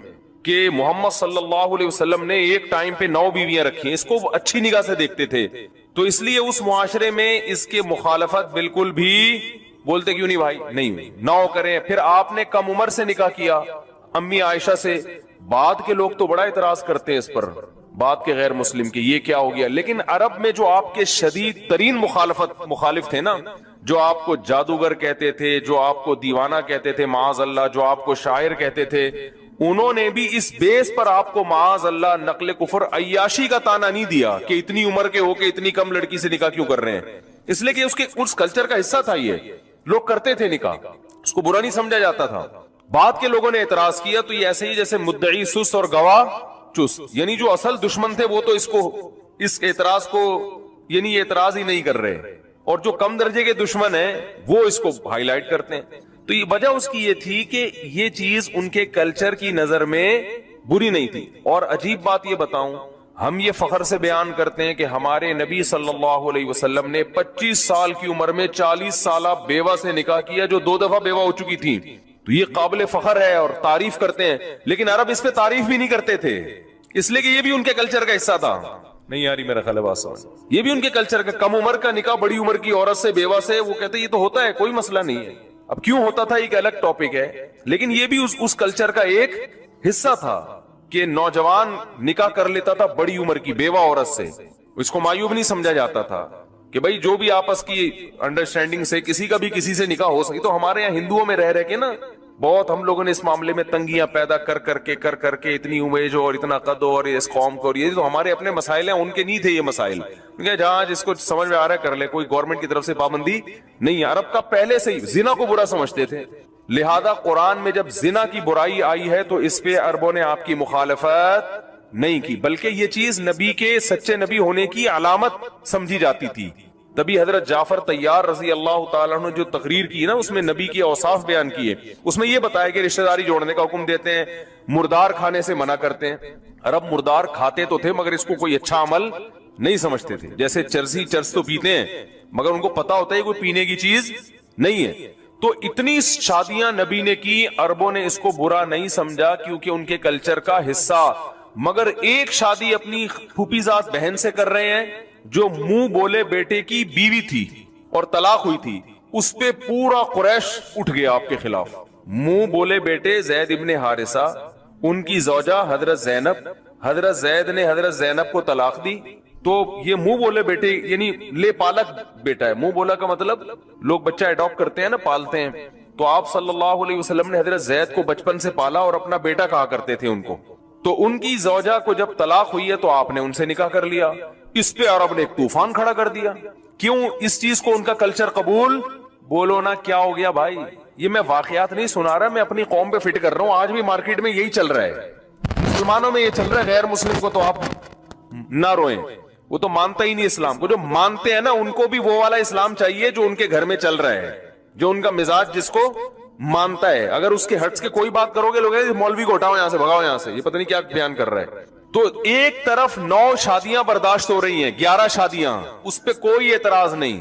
کہ محمد صلی اللہ علیہ وسلم نے ایک ٹائم پہ 9 بیویاں رکھی, اس کو اچھی نگاہ سے دیکھتے تھے. تو اس لیے اس معاشرے میں اس کے مخالفت بالکل بھی, بولتے کیوں نہیں بھائی, نہیں ہوئی, 9 کریں. پھر آپ نے کم عمر سے نکاح کیا امی عائشہ سے. بعد کے لوگ تو بڑا اعتراض کرتے ہیں اس پر, بعد کے غیر مسلم کے, یہ کیا ہو گیا. لیکن عرب میں جو آپ کے شدید ترین مخالف تھے نا, جو آپ کو جادوگر کہتے تھے, جو آپ کو دیوانہ کہتے تھے معاذ اللہ, جو آپ کو شاعر کہتے تھے, انہوں نے بھی اس بیس پر آپ کو معاذ اللہ نقل کفر عیاشی کا تانا نہیں دیا کہ اتنی عمر کے ہو کے اتنی کم لڑکی سے نکاح کیوں کر رہے ہیں. اس لیے کہ اس کلچر کا حصہ تھا, یہ لوگ کرتے تھے نکاح, اس کو برا نہیں سمجھا جاتا تھا. بعد کے لوگوں نے اعتراض کیا تو یہ ایسے ہی جیسے مدعی سست اور گواہ چست, یعنی جو اصل دشمن تھے وہ تو اس اعتراض کو یعنی یہ اعتراض ہی نہیں کر رہے, اور جو کم درجے کے دشمن ہیں وہ اس کو ہائی لائٹ کرتے ہیں. تو یہ وجہ اس کی یہ تھی کہ یہ چیز ان کے کلچر کی نظر میں بری نہیں تھی. اور عجیب بات یہ بتاؤں, ہم یہ فخر سے بیان کرتے ہیں کہ ہمارے نبی صلی اللہ علیہ وسلم نے 25 سال کی عمر میں 40 سالہ بیوہ سے نکاح کیا جو 2 دفعہ بیوہ ہو چکی تھی. تو یہ قابل فخر ہے اور تعریف کرتے ہیں. لیکن عرب اس پہ تعریف بھی نہیں کرتے تھے, اس لیے کہ یہ بھی ان کے کلچر کا حصہ تھا. نہیں یاری میرا خیال ہے بات سمجھ, یہ بھی ان کے کلچر کا. کم عمر کا نکاح بڑی عمر کی عورت سے بیوہ سے, وہ کہتے ہیں یہ تو ہوتا ہے, کوئی مسئلہ نہیں ہے. اب کیوں ہوتا تھا ایک الگ ٹاپک ہے, لیکن یہ بھی اس کلچر کا ایک حصہ تھا کہ نوجوان نکاح کر لیتا تھا بڑی عمر کی بیوہ عورت سے. اس کو معیوب نہیں سمجھا جاتا تھا کہ بھائی جو بھی آپس کی انڈرسٹینڈنگ سے کسی کا بھی کسی سے نکاح ہو سکے. تو ہمارے یہاں ہندوؤں میں رہ کے نا بہت ہم لوگوں نے اس معاملے میں تنگیاں پیدا کر کے اتنی امیج اور اتنا قد اور اس قوم کو, اور یہ جو ہمارے اپنے مسائل ہیں ان کے نہیں تھے یہ مسائل. جہاں جس کو سمجھ میں آ رہا ہے کر لے, کوئی گورنمنٹ کی طرف سے پابندی نہیں. عرب کا پہلے سے ہی زنا کو برا سمجھتے تھے, لہذا قرآن میں جب زنا کی برائی آئی ہے تو اس پہ عربوں نے آپ کی مخالفت نہیں کی, بلکہ یہ چیز نبی کے سچے نبی ہونے کی علامت سمجھی جاتی تھی. تبھی حضرت جعفر طیار رضی اللہ تعالیٰ نے جو تقریر کی نا, اس میں نبی کے اوصاف بیان کیے. اس میں یہ بتایا کہ رشتہ داری جوڑنے کا حکم دیتے ہیں, مردار کھانے سے منع کرتے ہیں. عرب مردار کھاتے تو تھے مگر اس کو کوئی اچھا عمل نہیں سمجھتے تھے. جیسے چرس تو پیتے ہیں مگر ان کو پتا ہوتا ہے کوئی پینے کی چیز نہیں ہے. تو اتنی شادیاں نبی نے کی, عربوں نے اس کو برا نہیں سمجھا کیونکہ ان کے کلچر کا حصہ. مگر ایک شادی اپنی پھوپھی زاد بہن سے کر رہے ہیں جو منہ بولے بیٹے کی بیوی تھی اور طلاق ہوئی تھی, اس پہ پورا قریش اٹھ گیا آپ کے خلاف. منہ بولے بیٹے زید ابن حارثہ, ان کی زوجہ حضرت زینب, حضرت زید نے حضرت زینب کو طلاق دی. تو یہ منہ بولے بیٹے یعنی لے پالک بیٹا ہے. منہ بولا کا مطلب لوگ بچہ اڈاپٹ کرتے ہیں نا, پالتے ہیں. تو آپ صلی اللہ علیہ وسلم نے حضرت زید کو بچپن سے پالا اور اپنا بیٹا کہا کرتے تھے ان کو. تو ان کی زوجہ کو جب طلاق ہوئی ہے تو آپ نے ان سے نکاح کر لیا. اس پہ عرب نے ایک طوفان کھڑا کر دیا. کیوں؟ اس چیز کو ان کا کلچر قبول, بولو نا کیا ہو گیا بھائی. یہ میں واقعات نہیں سنا رہا, میں اپنی قوم پہ فٹ کر رہا ہوں. آج بھی مارکیٹ میں یہی چل رہا ہے, مسلمانوں میں یہ چل رہا ہے. غیر مسلم کو تو آپ نہ روئیں, وہ تو مانتا ہی نہیں اسلام کو. جو مانتے ہیں نا ان کو بھی وہ والا اسلام چاہیے جو ان کے گھر میں چل رہا ہے, جو ان کا مزاج جس کو مانتا ہے. اگر اس کے ہٹس کے کوئی بات کرو گے لوگ مولوی کو ہٹاؤ یہاں سے, بھگاؤ یہاں سے, یہ پتہ نہیں کیا بیان کر رہا ہے. تو ایک طرف 9 شادیاں برداشت ہو رہی ہیں, 11 شادیاں, اس پہ کوئی اعتراض نہیں.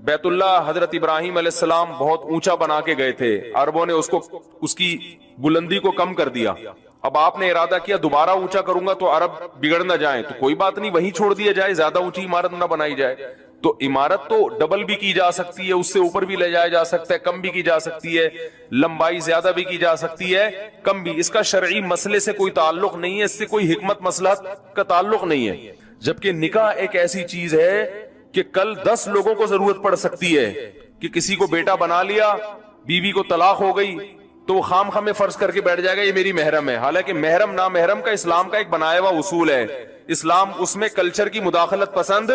بیت اللہ حضرت ابراہیم علیہ السلام بہت اونچا بنا کے گئے تھے, عربوں نے اس کی بلندی کو کم کر دیا. اب آپ نے ارادہ کیا دوبارہ اونچا کروں گا تو عرب بگڑ نہ جائیں, تو کوئی بات نہیں, وہیں چھوڑ دیا جائے, زیادہ اونچی عمارت نہ بنائی جائے. تو عمارت تو ڈبل بھی کی جا سکتی ہے, اس سے اوپر بھی لے جایا جا سکتا ہے, کم بھی کی جا سکتی ہے, لمبائی زیادہ بھی کی جا سکتی ہے, کم بھی. اس کا شرعی مسئلے سے کوئی تعلق نہیں ہے, اس سے کوئی حکمت مصلحت کا تعلق نہیں ہے. جبکہ نکاح ایک ایسی چیز ہے کہ کل 10 لوگوں کو ضرورت پڑ سکتی ہے کہ کسی کو بیٹا بنا لیا, بیوی کو طلاق ہو گئی, تو وہ خام خام میں فرض کر کے بیٹھ جائے گا یہ میری محرم ہے. حالانکہ محرم نا محرم کا اسلام کا ایک بنایا ہوا اصول ہے, اسلام اس میں کلچر کی مداخلت پسند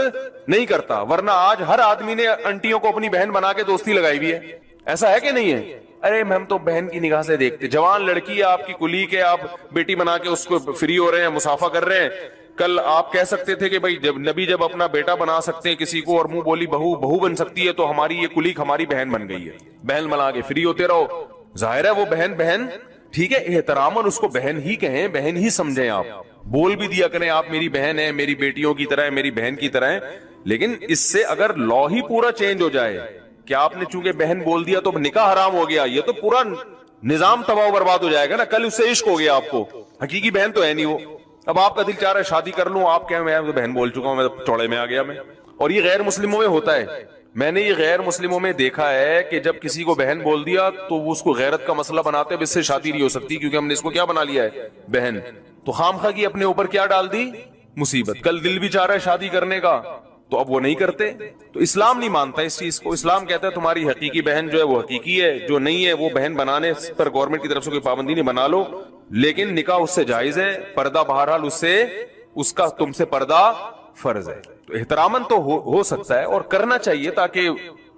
نہیں کرتا. ورنہ آج ہر آدمی نے انٹیوں کو اپنی بہن بنا کے دوستی لگائی ہوئی ہے, ایسا ہے کہ نہیں ہے؟ ارے ہم تو بہن کی نگاہ سے دیکھتے, جوان لڑکی ہے آپ کی کلی کے, آپ بیٹی بنا کے اس کو فری ہو رہے ہیں, مسافہ کر رہے ہیں. کل آپ کہہ سکتے تھے کہ بھائی جب نبی جب اپنا بیٹا بنا سکتے ہیں کسی کو, اور منہ بولی بہو بن سکتی ہے, تو ہماری یہ کلیگ ہماری بہن بن گئی ہے, بہن بنا کے فری ہوتے رہو. ظاہر ہے وہ بہن ٹھیک ہے, احتراماً اس کو بہن ہی کہیں, بہن ہی سمجھیں, آپ بول بھی دیا کریں آپ میری بہن ہے, میری بیٹیوں کی طرح ہے, میری بہن کی طرح ہے. لیکن اس سے اگر لا ہی پورا چینج ہو جائے کہ آپ نے چونکہ بہن بول دیا تو نکاح حرام ہو گیا, یہ تو پورا نظام تباہ و برباد ہو جائے گا نا. کل اس سے عشق ہو گیا آپ کو, حقیقی بہن تو ہے نہیں وہ. اب آپ کا دل چاہ رہا ہے شادی کر لوں, آپ کہیں میں بہن بول چکا ہوں, میں چوڑے میں آ گیا میں. اور یہ غیر مسلموں میں ہوتا ہے, میں نے یہ غیر مسلموں میں دیکھا ہے کہ جب کسی کو بہن بول دیا تو وہ اس کو غیرت کا مسئلہ بناتے ہیں, اب اس سے شادی نہیں ہو سکتی کیونکہ ہم نے اس کو کیا بنا لیا ہے, بہن. تو خامخواہ کی اپنے اوپر کیا ڈال دی, مصیبت. کل دل بھی چاہ رہا ہے شادی کرنے کا تو اب وہ نہیں کرتے. تو اسلام نہیں مانتا اس چیز کو. اسلام کہتا ہے تمہاری حقیقی بہن جو ہے وہ حقیقی ہے, جو نہیں ہے وہ بہن بنانے پر گورنمنٹ کی طرف سے کوئی پابندی نہیں, بنا لو, لیکن نکاح اس سے جائز ہے, پردہ بہرحال اس کا تم سے پردہ فرض ہے. تو احتراماً تو ہو سکتا ہے اور کرنا چاہیے تاکہ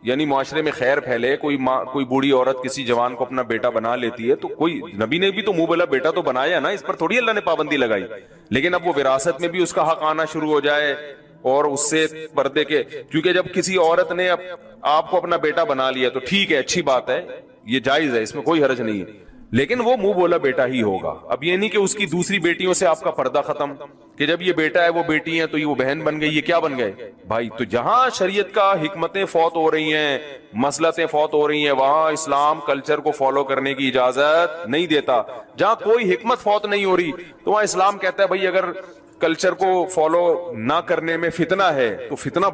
یعنی معاشرے میں خیر پھیلے. کوئی بوڑھی عورت کسی جوان کو اپنا بیٹا بنا لیتی ہے تو کوئی, نبی نے بھی تو منہ بولا بیٹا تو بنایا نا, اس پر تھوڑی اللہ نے پابندی لگائی. لیکن اب وہ وراثت میں بھی اس کا حق آنا شروع ہو جائے اور اس سے پردے کے, کیونکہ جب کسی عورت نے آپ کو اپنا بیٹا بنا لیا تو ٹھیک ہے, اچھی بات ہے, یہ جائز ہے, اس میں کوئی حرج نہیں ہے, لیکن وہ منہ بولا بیٹا ہی ہوگا. اب یہ نہیں کہ اس کی دوسری بیٹیوں سے آپ کا پردہ ختم, کہ جب یہ بیٹا ہے وہ بیٹی ہیں تو یہ وہ بہن بن گئی, یہ کیا بن گئے بھائی. تو جہاں شریعت کا حکمتیں فوت ہو رہی ہیں, مصلحتیں فوت ہو رہی ہیں, وہاں اسلام کلچر کو فالو کرنے کی اجازت نہیں دیتا. جہاں کوئی حکمت فوت نہیں ہو رہی تو وہاں اسلام کہتا ہے بھائی اگر کلچر کو فالو نہ کرنے میں فتنہ ہے تو فتنہ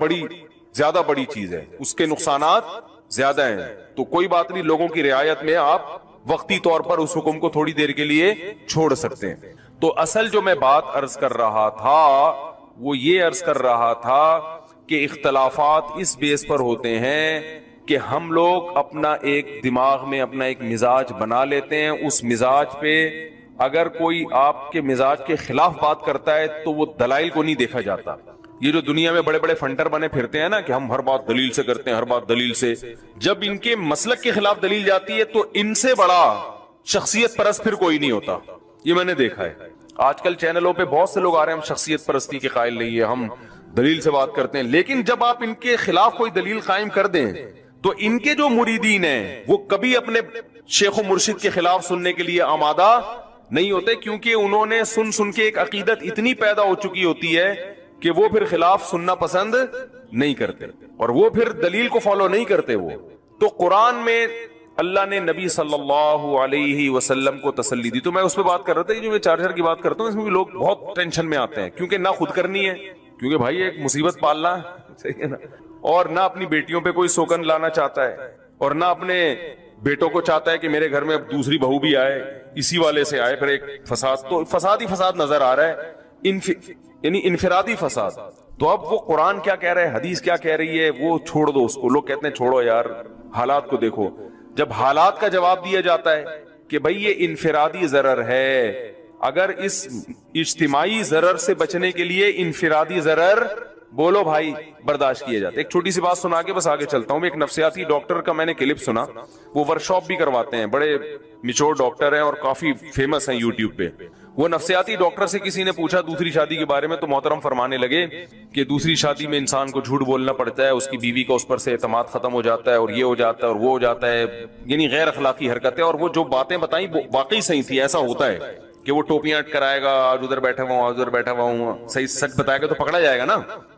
زیادہ بڑی چیز ہے, اس کے نقصانات زیادہ ہیں. تو کوئی بات نہیں, لوگوں کی رعایت میں آپ وقتی طور پر اس حکم کو تھوڑی دیر کے لیے چھوڑ سکتے ہیں. تو اصل جو میں بات عرض کر رہا تھا وہ یہ عرض کر رہا تھا کہ اختلافات اس بیس پر ہوتے ہیں کہ ہم لوگ اپنا ایک دماغ میں اپنا ایک مزاج بنا لیتے ہیں, اس مزاج پہ اگر کوئی آپ کے مزاج کے خلاف بات کرتا ہے تو وہ دلائل کو نہیں دیکھا جاتا. یہ جو دنیا میں بڑے بڑے فنٹر بنے پھرتے ہیں نا کہ ہم ہر بات دلیل سے کرتے ہیں, ہر بات دلیل سے, جب ان کے مسلک کے خلاف دلیل جاتی ہے تو ان سے بڑا شخصیت پرست پھر کوئی نہیں ہوتا. یہ میں نے دیکھا ہے. آج کل چینلوں پہ بہت سے لوگ آ رہے ہیں ہم شخصیت پرستی کے قائل نہیں ہے, ہم دلیل سے بات کرتے ہیں, لیکن جب آپ ان کے خلاف کوئی دلیل قائم کر دیں تو ان کے جو مریدین ہیں وہ کبھی اپنے شیخ و مرشد کے خلاف سننے کے لیے آمادہ نہیں ہوتے, کیونکہ انہوں نے سن کے ایک عقیدت اتنی پیدا ہو چکی ہوتی ہے کہ وہ پھر خلاف سننا پسند نہیں کرتے اور وہ پھر دلیل کو فالو نہیں کرتے. وہ تو قرآن میں اللہ نے نبی صلی اللہ علیہ وسلم کو تسلی دی. تو میں اس پہ بات کر رہا تھا, جو میں چارجر کی بات کرتا ہوں اس میں بھی لوگ بہت ٹینشن میں آتے ہیں, کیونکہ نہ خود کرنی ہے, کیونکہ بھائی ایک مصیبت پالنا صحیح ہے نا, اور نہ اپنی بیٹیوں پہ کوئی سوگن لانا چاہتا ہے, اور نہ اپنے بیٹوں کو چاہتا ہے کہ میرے گھر میں اب دوسری بہو بھی آئے, اسی والے سے آئے, پھر ایک فساد, تو فساد ہی فساد نظر آ رہا ہے, یعنی انفرادی فساد. تو اب وہ قرآن کیا کہہ رہا ہے, حدیث کیا کہہ رہی ہے, وہ چھوڑ دو اس کو. لوگ کہتے ہیں چھوڑو یار, حالات کو دیکھو. جب حالات کا جواب دیا جاتا ہے کہ بھئی یہ انفرادی ضرر ہے, اگر اس اجتماعی ضرر سے بچنے کے لیے انفرادی ضرر بولو بھائی برداشت کیے جاتے. ایک چھوٹی سی بات سنا کے بس آگے چلتا ہوں. ایک نفسیاتی ڈاکٹر کا میں نے کلپ سنا, وہ ورکشاپ بھی کرواتے ہیں, بڑے میچور ڈاکٹر ہیں اور کافی فیمس ہیں یوٹیوب پہ. وہ نفسیاتی ڈاکٹر سے کسی نے پوچھا دوسری شادی کے بارے میں, تو محترم فرمانے لگے کہ دوسری شادی میں انسان کو جھوٹ بولنا پڑتا ہے, اس کی بیوی کا اس پر سے اعتماد ختم ہو جاتا ہے, اور یہ ہو جاتا ہے اور وہ ہو جاتا ہے, یعنی غیر اخلاقی حرکتیں. اور وہ جو باتیں بتائیں وہ واقعی صحیح تھی. ایسا ہوتا ہے کہ وہ ٹوپیاں کرائے گا, آج ادھر بیٹھا ہوا ہوں, آج ادھر بیٹھا ہوا ہوں, صحیح سچ بتائے گا تو پکڑا جائے گا نا.